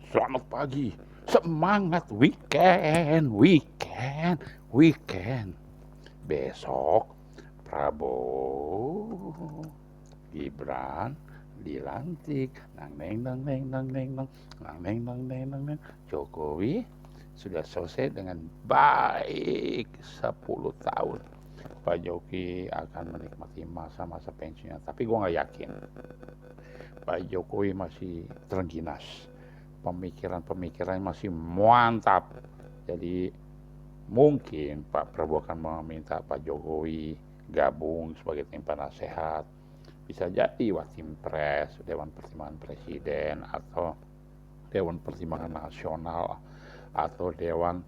Selamat pagi, semangat weekend. Besok Prabowo, Gibran dilantik. Nang neng nang neng nang neng nang nang neng nang neng nang neng. Jokowi sudah selesai dengan baik 10 tahun. Pak Jokowi akan menikmati masa-masa pensiunnya, tapi gue nggak yakin Pak Jokowi masih terengginas, pemikiran-pemikirannya masih mantap. Jadi mungkin Pak Prabowo akan meminta Pak Jokowi gabung sebagai tim penasehat. Bisa jadi Watimpres, Dewan Pertimbangan Presiden, atau Dewan Pertimbangan Nasional, atau Dewan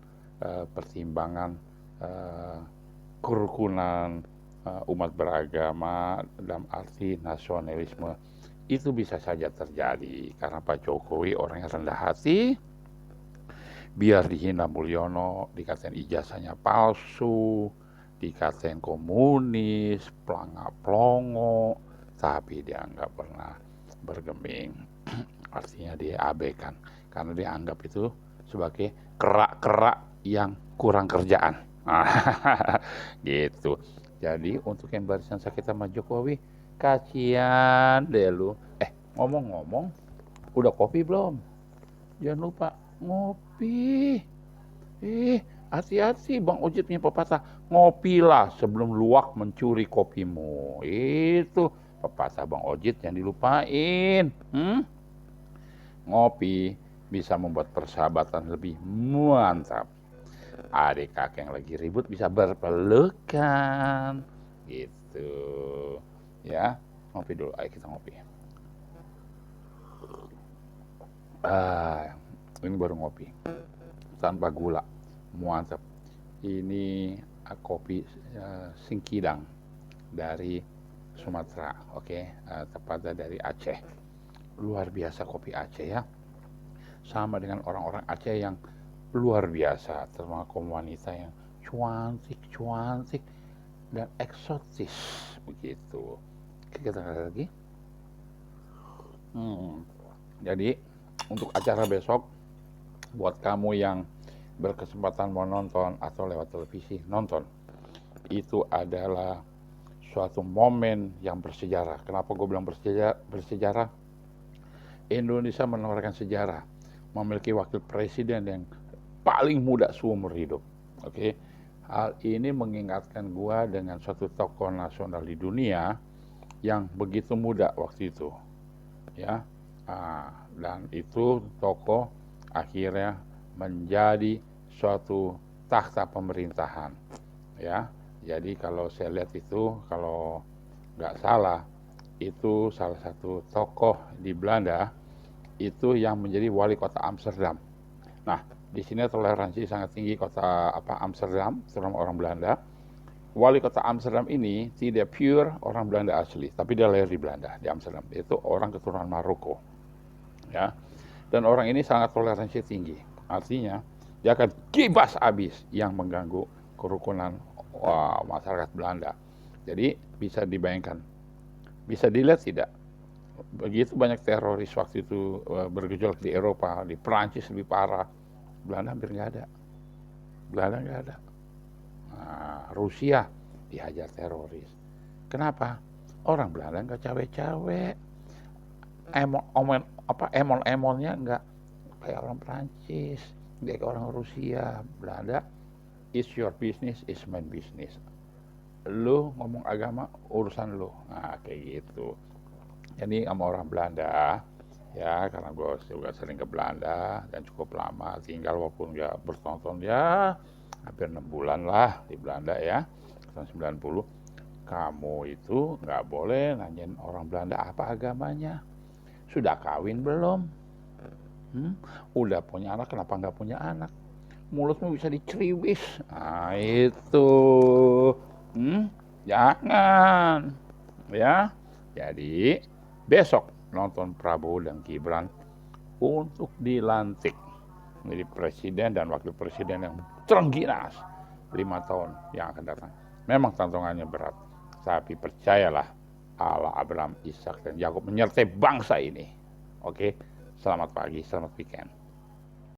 Pertimbangan Kerukunan umat beragama dalam arti nasionalisme. Itu bisa saja terjadi karena Pak Jokowi orang yang rendah hati. Biar dihina Mulyono, dikatain ijazahnya palsu, dikatain komunis, pelanga-plongo, tapi dia nggak pernah bergeming. Artinya dia abaikan, karena dia anggap itu sebagai kerak-kerak yang kurang kerjaan. Gitu. Jadi untuk yang barisan sakit sama Jokowi, kasihan deh lu. Ngomong-ngomong, udah kopi belum? Jangan lupa ngopi. Hati-hati Bang Ojit punya pepatah. Ngopilah sebelum luwak mencuri kopimu. Itu pepatah Bang Ojit yang dilupain. Ngopi bisa membuat persahabatan lebih mantap. Adik kakek yang lagi ribut bisa berpelukan. Gitu. Ya, ngopi dulu. Ayo kita ngopi. Ini baru ngopi tanpa gula, mantap. Ini kopi Singkidang dari Sumatera, tepatnya dari Aceh. Luar biasa kopi Aceh ya, sama dengan orang-orang Aceh yang luar biasa, termasuk kaum wanita yang cuantik dan eksotis begitu. Kita lihat lagi. Jadi untuk acara besok, buat kamu yang berkesempatan mau nonton atau lewat televisi nonton, itu adalah suatu momen yang bersejarah. Kenapa gue bilang bersejarah? Indonesia menorehkan sejarah, memiliki wakil presiden yang paling muda seumur hidup. Hal ini mengingatkan gue dengan suatu tokoh nasional di dunia yang begitu muda waktu itu, ya. Dan itu tokoh akhirnya menjadi suatu takhta pemerintahan, ya. Jadi kalau saya lihat itu, kalau nggak salah, itu salah satu tokoh di Belanda itu yang menjadi wali kota Amsterdam. Nah, di sini toleransi sangat tinggi kota Amsterdam, terutama orang Belanda. Wali kota Amsterdam ini tidak pure orang Belanda asli, tapi dia lahir di Belanda, di Amsterdam. Itu orang keturunan Maroko, ya. Dan orang ini sangat toleransi tinggi. Artinya dia akan kibas habis yang mengganggu kerukunan masyarakat Belanda. Jadi bisa dibayangkan, bisa dilihat tidak, begitu banyak teroris waktu itu bergejolak di Eropa, di Perancis lebih parah, Belanda hampir nggak ada. Rusia dihajar teroris. Kenapa? Orang Belanda nggak cawe-cawe, emol-emolnya nggak kayak orang Perancis, nggak kayak orang Rusia. Belanda, is your business, is my business. Lu ngomong agama, urusan lu. Nah, kayak gitu. Jadi sama orang Belanda, ya, karena gue juga sering ke Belanda dan cukup lama tinggal, walaupun nggak bertonton, ya hampir 6 bulan lah di Belanda ya, tahun 90. Kamu itu nggak boleh nanyain orang Belanda apa agamanya. Sudah kawin belum? Udah punya anak, kenapa nggak punya anak? Mulutmu bisa diceriwis. Nah itu, jangan, ya. Jadi besok nonton Prabowo dan Gibran untuk dilantik menjadi presiden dan wakil presiden yang terengginas 5 tahun yang akan datang. Memang tantangannya berat, tapi percayalah, Allah, Abraham, Ishak, dan Yakub menyertai bangsa ini. Selamat pagi, selamat weekend.